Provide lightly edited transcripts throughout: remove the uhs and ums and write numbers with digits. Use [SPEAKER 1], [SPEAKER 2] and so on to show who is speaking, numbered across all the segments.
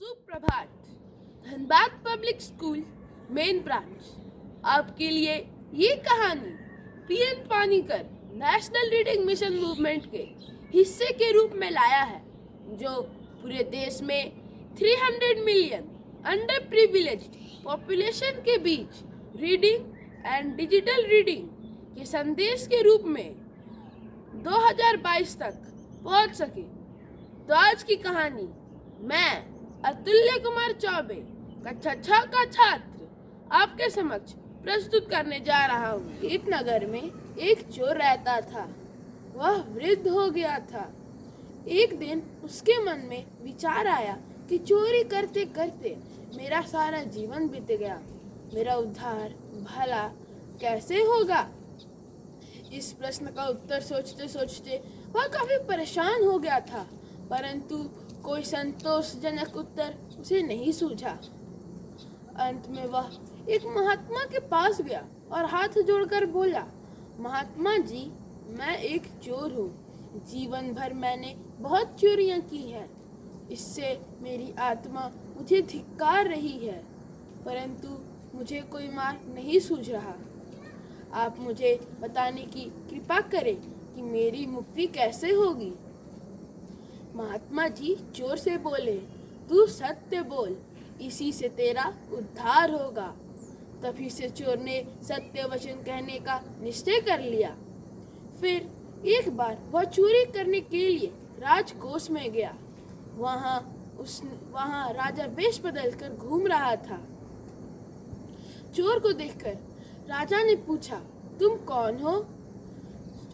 [SPEAKER 1] सुप्रभात। Dhanbad public school main branch आपके लिए ये कहानी P N Panicker national reading mission movement के हिस्से के रूप में लाया है, जो पूरे देश में 300 मिलियन अंडर प्रिविलेज्ड पॉपुलेशन के बीच रीडिंग एंड डिजिटल रीडिंग के संदेश के रूप में 2022 तक पहुंच सके। तो आज की कहानी मैं अतुल्य कुमार चौबे कक्षा 6 का छात्र आपके समक्ष प्रस्तुत करने जा रहा हूँ। एक नगर में एक चोर रहता था। वह वृद्ध हो गया था। एक दिन उसके मन में विचार आया कि चोरी करते करते मेरा सारा जीवन बीत गया, मेरा उद्धार भला कैसे होगा। इस प्रश्न का उत्तर सोचते सोचते वह काफी परेशान हो गया था, परंतु कोई संतोषजनक उत्तर उसे नहीं सूझा। अंत में वह एक महात्मा के पास गया और हाथ जोड़कर बोला, महात्मा जी, मैं एक चोर हूँ। जीवन भर मैंने बहुत चोरियाँ की हैं। इससे मेरी आत्मा मुझे धिक्कार रही है, परंतु मुझे कोई मार्ग नहीं सूझ रहा। आप मुझे बताने की कृपा करें कि मेरी मुक्ति कैसे होगी। महात्मा जी चोर से बोले, तू सत्य बोल, इसी से तेरा उद्धार होगा। तभी से चोर ने सत्य वचन कहने का निश्चय कर लिया। फिर एक बार वह चोरी करने के लिए राजकोष में गया। वहाँ राजा वेश बदलकर घूम रहा था। चोर को देखकर राजा ने पूछा, तुम कौन हो?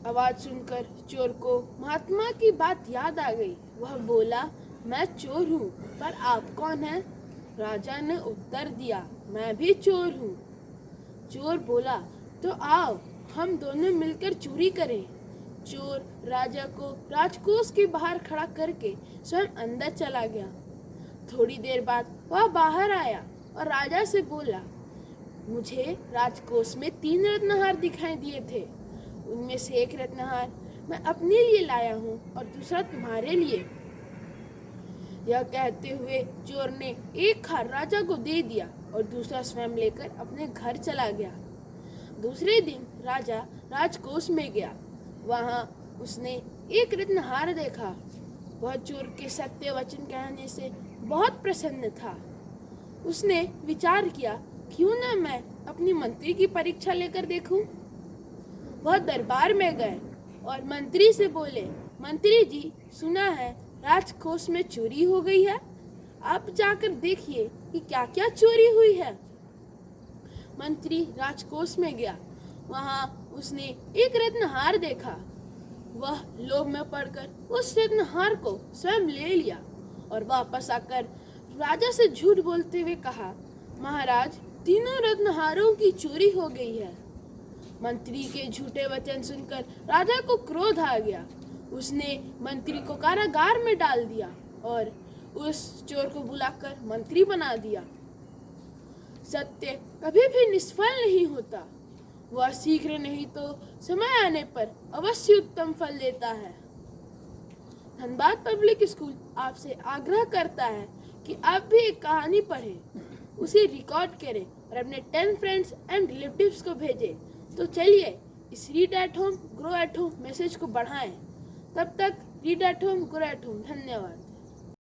[SPEAKER 1] आवाज सुनकर चोर को महात्मा की बात याद आ गई। वह बोला, मैं चोर हूँ, पर आप कौन हैं? राजा ने उत्तर दिया, मैं भी चोर हूँ। चोर बोला, तो आओ हम दोनों मिलकर चोरी करें। चोर राजा को राजकोष के बाहर खड़ा करके स्वयं अंदर चला गया। थोड़ी देर बाद वह बाहर आया और राजा से बोला, मुझे राजकोष में 3 रत्नहार दिखाई दिए थे। उनमें से एक रत्नहार मैं अपने लिए लाया हूँ और दूसरा तुम्हारे लिए। यह कहते हुए चोर ने एक हार राजा को दे दिया और दूसरा स्वयं लेकर अपने घर चला गया। दूसरे दिन राजा राजकोष में गया। वहाँ उसने एक रत्नहार देखा। वह चोर के सत्य वचन कहने से बहुत प्रसन्न था। उसने विचार किया, क्यों न मैं अपनी मंत्री की परीक्षा लेकर देखूं। वह दरबार में गए और मंत्री से बोले, मंत्री जी, सुना है राजकोष में चोरी हो गई है। आप जाकर देखिए कि क्या क्या चोरी हुई है। मंत्री राजकोष में गया। वहाँ उसने एक रत्नहार देखा। वह लोभ में पड़कर उस रत्नहार को स्वयं ले लिया और वापस आकर राजा से झूठ बोलते हुए कहा, महाराज, तीनों रत्नहारों की चोरी हो गई है। मंत्री के झूठे वचन सुनकर राजा को क्रोध आ गया। उसने मंत्री को कारागार में डाल दिया और उस चोर को बुलाकर मंत्री बना दिया। सत्य कभी भी निष्फल नहीं होता। वह शीघ्र नहीं तो समय आने पर अवश्य उत्तम फल देता है। धनबाद पब्लिक स्कूल आपसे आग्रह करता है कि आप भी एक कहानी पढ़ें, उसे रिकॉर्ड करें और अपने 10 फ्रेंड्स एंड रिलेटिव्स को भेजें। तो चलिए इस read at home grow at home message को बढ़ाएं। तब तक read at home grow at home. धन्यवाद।